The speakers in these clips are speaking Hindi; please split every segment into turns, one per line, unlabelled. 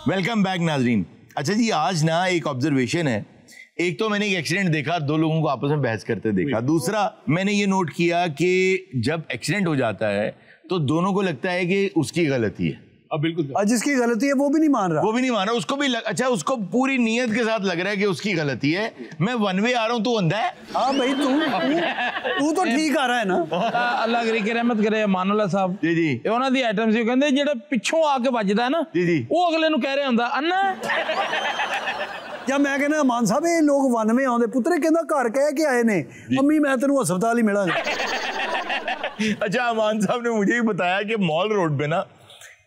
वेलकम बैक नाजरीन। अच्छा जी, आज ना एक ऑब्जर्वेशन है। एक तो मैंने एक एक्सीडेंट देखा, दो लोगों को आपस में बहस करते देखा। दूसरा मैंने ये नोट किया कि जब एक्सीडेंट हो जाता है तो दोनों को लगता है कि उसकी गलती है।
अब बिल्कुल,
जिसकी गलती है वो भी नहीं मान रहा,
उसको भी अच्छा, उसको पूरी नीयत के साथ लग रहा है कि उसकी गलती है। मैं वन वे आ रहा हूँ, तू अंधा है।
हाँ भाई, तू तो ठीक आ रहा है ना।
अल्लाह करी के रहमत करे मानुल्लाह साहब
जी जी,
ਉਹਨਾਂ ਦੀ ਆਈਟਮ ਸੀ, ਕਹਿੰਦੇ ਜਿਹੜਾ ਪਿੱਛੋਂ ਆ ਕੇ ਵੱਜਦਾ ਹੈ ਨਾ
ਜੀ ਜੀ,
ਉਹ ਅਗਲੇ ਨੂੰ ਕਹਿ ਰਿਹਾ ਹੁੰਦਾ ਅੰਨਾ।
ਜਾਂ ਮੈਂ ਕਹਿੰਦਾ ਮਾਨ ਸਾਹਿਬ ਇਹ ਲੋਕ 91 ਆਉਂਦੇ ਪੁੱਤਰੇ, ਕਹਿੰਦਾ ਘਰ ਕਹਿ ਕੇ ਆਏ ਨੇ ਮੰਮੀ ਮੈਂ ਤੈਨੂੰ ਹਸਪਤਾਲ ਹੀ ਮਿਲਾਂਗਾ।
अच्छा, अमान साहब ने मुझे भी बताया कि मॉल रोड पे ना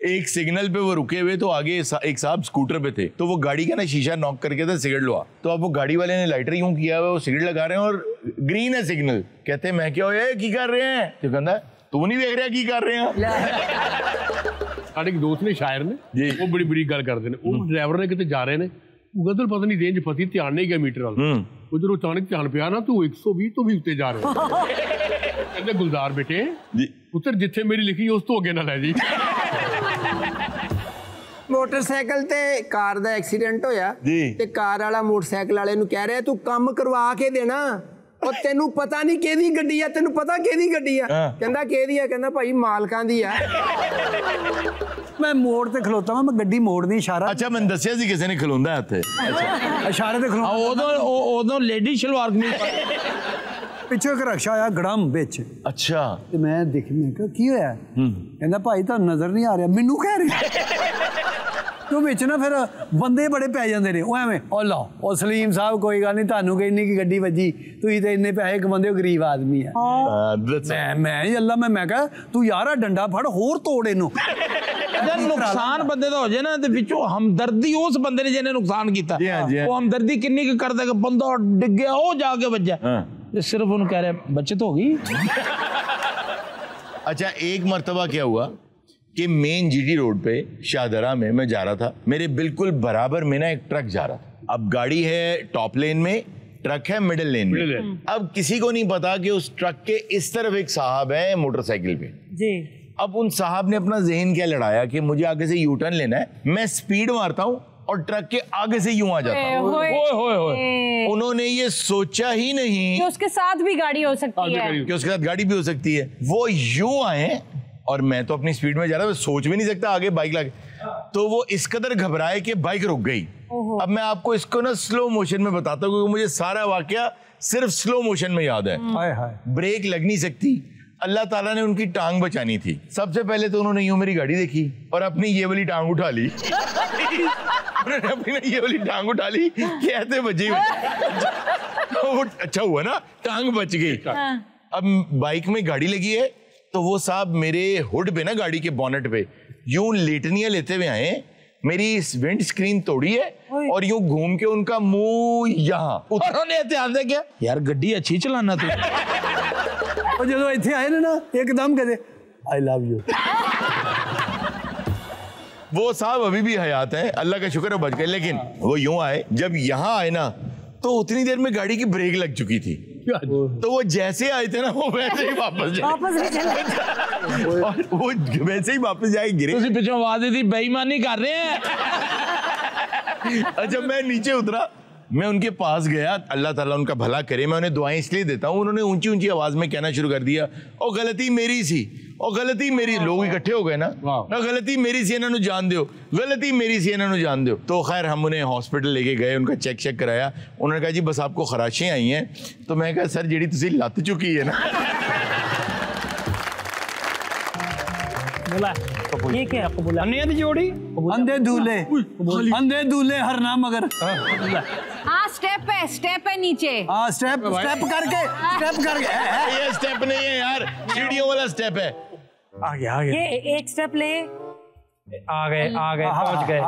एक सिग्नल पे वो रुके हुए, तो आगे एक साहब स्कूटर पे थे, तो वो गाड़ी का ना शीशा नॉक करके था सिगरेट लो। तो अब वो गाड़ी वाले ने लाइटर यूं किया हुआ, वो सिगरेट लगा रहे हैं और ग्रीन है सिग्नल। कहते मैं क्या होया की कर रहे हैं, तो कहता तू नहीं देख रहा की कर रहे हैं।
ਸਾਡੇ ਇੱਕ ਦੋਸਤ ਨੇ ਸ਼ਾਇਰ ਨੇ, ਉਹ ਬੜੀ ਬੜੀ ਗੱਲ ਕਰਦੇ ਨੇ। ਉਹ ਡਰਾਈਵਰ ਨੇ ਕਿਤੇ ਜਾ ਰਹੇ ਨੇ, ਉਗਦਰ ਪਤਾ ਨਹੀਂ ਰੇਂਜ ਫਸੀ, ਧਿਆਨ ਨਹੀਂ ਗਿਆ ਮੀਟਰ ਵੱਲ। ਉਹ ਜਦੋਂ ਅਚਾਨਕ ਧਿਆਨ ਪਿਆ ਨਾ, ਤੂੰ 120 ਤੋਂ ਵੀ ਉੱਤੇ ਜਾ ਰਿਹਾ। ਕਹਿੰਦੇ ਗੁਲਜ਼ਾਰ ਬੇਟੇ ਪੁੱਤਰ, ਜਿੱਥੇ ਮੇਰੀ ਲਿਖੀ ਉਸ ਤੋਂ ਅੱਗੇ ਨਾ ਲੈ ਜੀ।
मोटरसाइकिल ते कार दा एक्सीडेंट होया ते कार वाला मोटरसाइकिल वाले नूं कह रहा तू काम करवा के देना, और तेनू पता नहीं केदी गड्डी है, तेनू पता केदी गड्डी है? कहंदा केदी है? कहंदा भाई मालकां दी है।
मैं मोड़ ते खलोता मैं गड्डी मोड़नी इशारा।
अच्छा, मैं दसिया सी किसी ने खलोंदा है इत्थे।
अच्छा, इशारे ते खलोता
ਉਦੋਂ ਲੇਡੀ ਸ਼ਲਵਾਰ ਕਮੀਜ਼
ਪਿੱਛੇ ਇੱਕ ਰਕਸ਼ਾ ਆਇਆ ਗੜਮ ਵਿੱਚ।
अच्छा,
ਤੇ ਮੈਂ ਦੇਖੀ, ਮੈਂ ਕਿਹਾ ਕੀ ਹੋਇਆ? ਕਹਿੰਦਾ ਭਾਈ ਤੁਹਾਨੂੰ ਨਜ਼ਰ ਨਹੀਂ ਆ ਰਿਹਾ। ਮੈਨੂੰ ਕਹਿ ਰਿਹਾ ਤੂੰ ਵਿੱਚ ਨਾ ਫਿਰ ਬੰਦੇ ਬੜੇ ਪੈ ਜਾਂਦੇ ਨੇ, ਉਹ ਐਵੇਂ ਉਹ ਲਓ ਉਹ ਸਲੀਮ ਸਾਹਿਬ ਕੋਈ ਗੱਲ ਨਹੀਂ, ਤੁਹਾਨੂੰ ਕਿੰਨੀ ਕੀ ਗੱਡੀ ਵੱਜੀ, ਤੁਸੀਂ ਤੇ ਇੰਨੇ ਪੈਸੇ ਕਮਾਉਂਦੇ ਹੋ, ਗਰੀਬ ਆਦਮੀ ਆ। ਮੈਂ ਅੱਲਾ ਮੈਂ ਕਿਹਾ ਤੂੰ ਯਾਰ ਆ ਡੰਡਾ ਫੜ, ਹੋਰ ਤੋੜ ਇਹਨੂੰ।
ਨੁਕਸਾਨ ਬੰਦੇ ਦਾ ਹੋ ਜਾਏ ਨਾ ਤੇ ਵਿੱਚੋਂ ਹਮਦਰਦੀ ਉਸ ਬੰਦੇ ਨੇ ਜਿਹਨੇ ਨੁਕਸਾਨ ਕੀਤਾ, ਉਹ ਹਮਦਰਦੀ ਕਿੰਨੀ ਕੁ ਕਰਦਾ ਕਿ ਬੰਦਾ ਡਿੱਗਿਆ ਉਹ ਜਾ ਕੇ ਵੱਜਾ, ਤੇ ਸਿਰਫ ਉਹਨੂੰ ਕਹਿ ਰਿਹਾ बचत हो गई।
अच्छा, एक मर्तबा क्या हुआ कि मेन जीटी रोड पे शाहदरा में मैं जा रहा था, मेरे बिल्कुल बराबर में ना एक ट्रक जा रहा था। अब गाड़ी है टॉप लेन में, ट्रक है मिडिल लेन में। अब किसी को नहीं पता कि उस ट्रक के इस तरफ एक साहब है मोटरसाइकिल पे जी। अब उन साहब ने अपना जहन क्या लड़ाया कि मुझे आगे से यू टर्न लेना है, मैं स्पीड मारता हूँ और ट्रक के आगे से यूं आ जाता हूँ। उन्होंने ये सोचा ही नहीं
कि उसके साथ भी गाड़ी हो सकती है,
कि उसके साथ गाड़ी भी हो सकती है। वो यूं आए और मैं तो अपनी स्पीड में जा रहा, मैं सोच भी नहीं सकता आगे बाइक लगे, तो वो इस कदर घबराए कि बाइक रुक गई। अब मैं आपको इसको ना स्लो मोशन में बताता हूँ, क्योंकि मुझे सारा वाकया सिर्फ स्लो मोशन में याद है। ब्रेक लग नहीं सकती, अल्लाह ताला ने उनकी टांग बचानी थी। सबसे पहले तो उन्होंने यूं मेरी गाड़ी देखी और अपनी ये वाली टांग उठा ली। उन्होंने अपनी ये वाली टांग उठा ली, कहते बची। अच्छा हुआ ना, टांग बच गई। अब बाइक में गाड़ी लगी है, तो वो साहब मेरे हुड पे ना, गाड़ी के बोनेट पे यूं लेटनियां लेते हुए आए, मेरी विंड स्क्रीन तोड़ी है और यूं घूम के उनका मुंह यहाँ।
उन्होंने ध्यान दे क्या यार गड्डी अच्छी चलाना तू।
और जो इतने आए ना एकदम कहते आई लव यू।
वो साहब अभी भी हयात है, अल्लाह का शुक्र है बच गए। लेकिन वो यूं आए, जब यहाँ आए ना तो उतनी देर में गाड़ी की ब्रेक लग चुकी थी, तो वो जैसे आए थे ना वो वैसे ही वापस और वो वैसे ही वापस जाए गिरे।
तुसी पिछों आवाज दी बेईमानी कर रहे हैं।
अच्छा, मैं नीचे उतरा, मैं उनके पास गया, अल्लाह ताला उनका भला करे, मैं उन्हें दुआएं इसलिए देता हूँ। उन्होंने ऊंची ऊंची आवाज में कहना शुरू कर दिया, ओ गलती मेरी सी, ओ गलती मेरी। लोग इकट्ठे हो गए ना, गलती मेरी सी, इन्होंने जान दो, गलती मेरी सी, इन्होंने जान दो। तो खैर हम उन्हें हॉस्पिटल लेके गए, उनका चेक कराया। उन्होंने कहा जी बस आपको खराशें आई हैं। तो मैं कहा सर जी तुसी लत चुकी है ना।
बोला ये क्या बोला अन्य जोड़ी
अंधे दूल्हे हर नाम मगर।
हाँ स्टेप है नीचे।
हाँ स्टेप करके
ये स्टेप नहीं है यार, सीढ़ियों वाला स्टेप है।
आ गया ये एक स्टेप ले, आ गए पहुंच गए।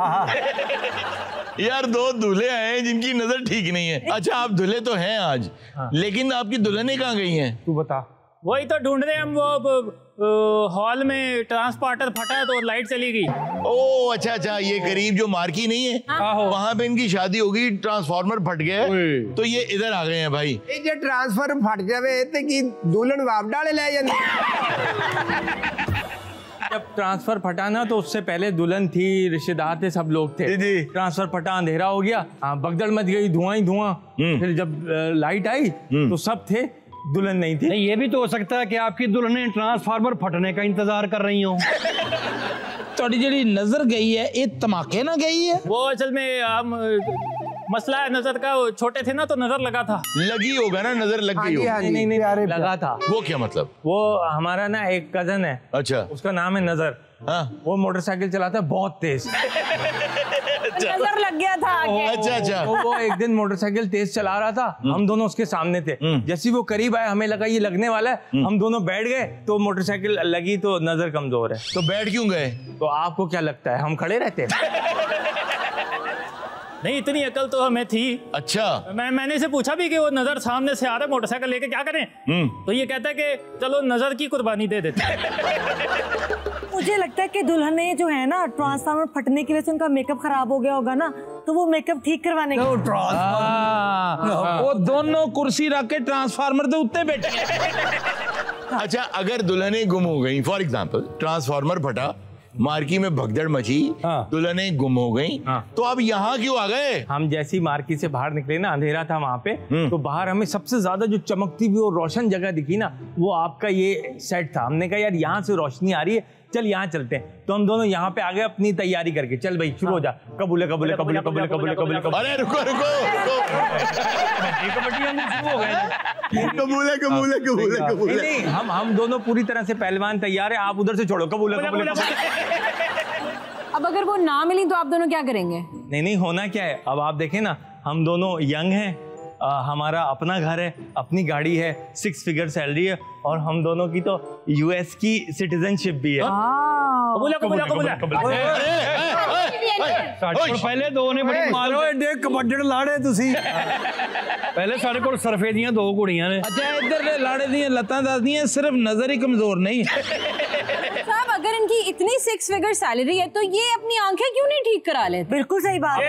यार दो दूल्हे आए हैं जिनकी नजर ठीक नहीं है। अच्छा आप दूल्हे तो हैं आज, लेकिन आपकी दुल्हनें कहाँ गई हैं?
तू बता। वही तो ढूंढ रहे हम, वो हॉल में ट्रांसपोर्टर फटा है तो लाइट चली गई।
ओ अच्छा, ये करीब जो मार्की नहीं है, वहाँ पे इनकी शादी होगी, ट्रांसफार्मर फट गया, तो ये इधर आ गए हैं भाई।
ये ट्रांसफार्मर फट जावे ते की दुल्हन वाप डाले ले जांदी।
जब ट्रांसफर फटा ना तो उससे पहले दुल्हन थी, रिश्तेदार थे, सब लोग थे।
जी।
ट्रांसफर फटा, अंधेरा हो गया, भगदड़ मच गई, धुआं ही धुआं। फिर जब लाइट आई तो सब थे, दुल्हन नहीं थी।
नहीं, ये भी तो हो सकता है कि आपकी दुल्हने ट्रांसफार्मर फटने का इंतजार कर रही हो।
थोड़ी जी नजर गई है, ये धमाके ना गई है।
वो असल में हम मसला है नजर का, वो छोटे थे ना तो नजर लगा था।
लगी होगा ना, नजर लग गई होगा।
नहीं लगा था।
वो क्या मतलब?
वो हमारा ना एक कजन है,
अच्छा,
उसका नाम है नजर।
हाँ,
वो मोटरसाइकिल चलाता है बहुत तेज।
नजर लग गया था आगे।
अच्छा।
वो एक दिन मोटरसाइकिल तेज चला रहा था, हम दोनों उसके सामने थे। जैसे वो करीब आया, हमें लगा ये लगने वाला है, हम दोनों बैठ गए तो मोटरसाइकिल लगी तो नजर कमजोर है।
तो बैठ क्यों गए?
तो आपको क्या लगता है हम खड़े रहते हैं?
नहीं, इतनी अकल तो हमें थी।
अच्छा।
मैंने इसे पूछा भी कि वो नजर सामने से आ रहा है मोटरसाइकिल लेके, क्या करें? तो ये कहता है कि चलो नजर की कुर्बानी दे देते।
मुझे लगता है कि दुल्हने जो है ना, ट्रांसफार्मर फटने की वजह से उनका मेकअप खराब हो गया होगा ना, तो वो मेकअप ठीक करवाने
वो दोनों कुर्सी रख के ट्रांसफार्मर के उत्ते बैठे।
अच्छा, अगर दुल्हने गुम हो गई, फॉर एग्जाम्पल ट्रांसफार्मर फटा, मार्की में भगदड़ मची, दुल्हने गुम हो गई, तो अब यहाँ क्यों आ गए?
हम जैसी मार्की से बाहर निकले ना, अंधेरा था वहाँ पे, तो बाहर हमें सबसे ज्यादा जो चमकती हुई और रोशन जगह दिखी ना, वो आपका ये सेट था। हमने कहा यार यहाँ से रोशनी आ रही है, चल यहाँ चलते हैं। तो हम दोनों यहाँ पे आ गए अपनी तैयारी करके, चल भाई शुरू हो जा, कबूले कबूले कबूले कबूले कबूले कबूले कबूले।
अरे रुको कबूले कबूले कबूले कबूले।
नहीं, हम दोनों पूरी तरह से पहलवान तैयार है, आप उधर से छोड़ो, कबूले कबूले।
अब अगर वो ना मिली तो आप दोनों क्या करेंगे?
नहीं, होना क्या है, अब आप देखें ना, हम दोनों यंग हैं, हमारा अपना घर है, अपनी गाड़ी है, 6 फिगर सैलरी है, और हम दोनों की तो यूएस की सिटीजनशिप भी है।
पहले दो ने बड़ी मारो एडे कबड्डड़ लाड़े तुसी। पहले सारे को सरफे दियां 2 कुड़ियां ने।
अच्छा, इधर लाड़े दियां लतां दसदियां, सिर्फ नजर ही कमजोर नहीं।
साहब, अगर इनकी इतनी 6 फिगर सैलरी है तो ये अपनी आंखें क्यों नहीं ठीक करा लेते?
बिल्कुल सही बात।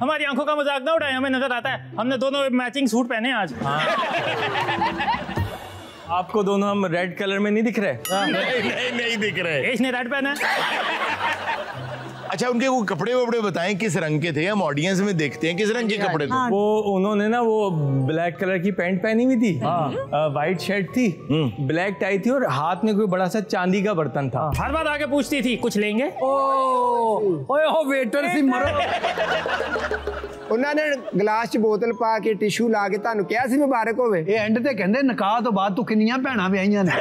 हमारी आंखों का मजाक ना उड़ाए, हमें नजर आता है, हमने दोनों मैचिंग सूट पहने आज।
आपको दोनों हम रेड कलर में नहीं दिख रहे?
नहीं दिख रहे।
इसने रेड पहना है।
अच्छा, उनके वो कपड़े वपड़े बताएं किस रंग के थे, हम ऑडियंस में देखते हैं किस रंग के कपड़े थे।
वो उन्होंने ना वो ब्लैक कलर की पैंट पहनी हुई थी, वाइट शर्ट थी, ब्लैक टाई थी, और हाथ में कोई बड़ा सा चांदी का बर्तन था।
हर बार आके पूछती थी कुछ लेंगे।
ओए वेटर सी मरो।
उन्होंने गिलास च बोतल पा के टिशू ला के ਤੁਹਾਨੂੰ ਕਿਹਾ ਸੀ ਮੁਬਾਰਕ ਹੋਵੇ।
ਇਹ ਐਂਡ ਤੇ ਕਹਿੰਦੇ ਨਿਕਾਹ ਤੋਂ ਬਾਅਦ ਤੂੰ ਕਿੰਨੀਆਂ ਭੈਣਾਂ ਵਿਆਹੀਆਂ ਨੇ।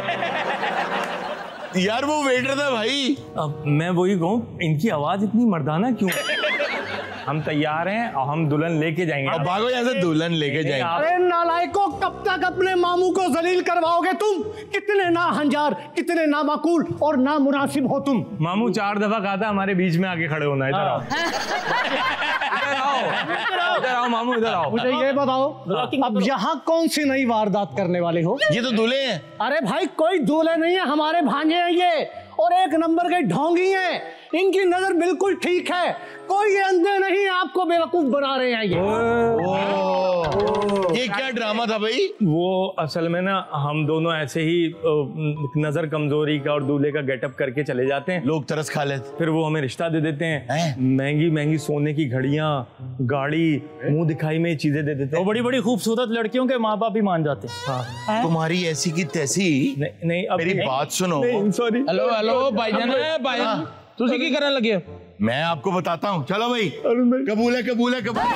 यार वो वेटर था भाई।
अब मैं वही कहूँ, इनकी आवाज इतनी मर्दाना क्यों? हम तैयार हैं और हम दुल्हन लेके जाएंगे।
अब भागो यहाँ से, दुल्हन लेके जाएंगे।
अरे नालायकों, कब तक अपने मामू को जलील करवाओगे तुम? कितने ना हंजार, कितने ना माकूल और ना मुनासिब हो तुम।
मामू 4 दफा कहा था हमारे बीच में आके खड़े होना। इधर आओ, इधर आओ मामू, इधर आओ।
मुझे ये बताओ, अब यहाँ कौन सी नई वारदात करने वाले हो?
ये तो दूल्हे हैं।
अरे भाई, कोई दूल्हे नहीं है, हमारे भांजे हैं ये, और 1 नंबर के ढोंगी हैं। इनकी नजर बिल्कुल ठीक है, कोई ये अंधे नहीं, आपको बेवकूफ बना रहे हैं
ये क्या ड्रामा था भाई?
वो असल में ना, हम दोनों ऐसे ही नजर कमजोरी का और दूल्हे का गेटअप करके चले जाते हैं,
लोग तरस खा लेते,
फिर वो हमें रिश्ता दे देते हैं, महंगी महंगी सोने की घड़ियां, गाड़ी, मुंह दिखाई में चीजें दे देते हैं।
वो बड़ी बड़ी खूबसूरत लड़कियों के माँ बाप भी मान जाते हैं।
तुम्हारी ऐसी की तैसी।
नहीं, अब
मेरी बात सुनो।
सॉरी।
हेलो भाईजान, भाईजान तुसी की करने लगे?
मैं आपको बताता हूँ, चलो भाई। कबूल है, कबूल है, कबूल है।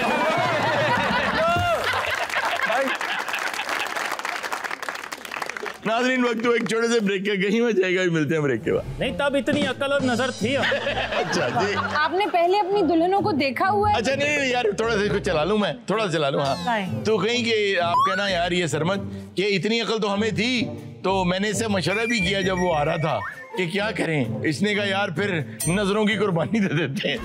नाज़रीन, वक्त एक छोटे से ब्रेक के, कहीं में जाएगा, मिलते हैं ब्रेक के बाद।
नहीं, तब इतनी अकल और नजर थी।
अच्छा जी।
आपने पहले अपनी दुल्हनों को देखा हुआ है?
अच्छा नहीं यार, थोड़ा सा इसको चला लूं मैं, थोड़ा सा चला लूं। हाँ, तो कहीं कि आप कहना यार ये सरमद कि इतनी अकल तो हमें थी, तो मैंने इससे मशवरा भी किया जब वो आ रहा था कि क्या करें। इसने कहा यार फिर नजरों की कुर्बानी दे देते हैं।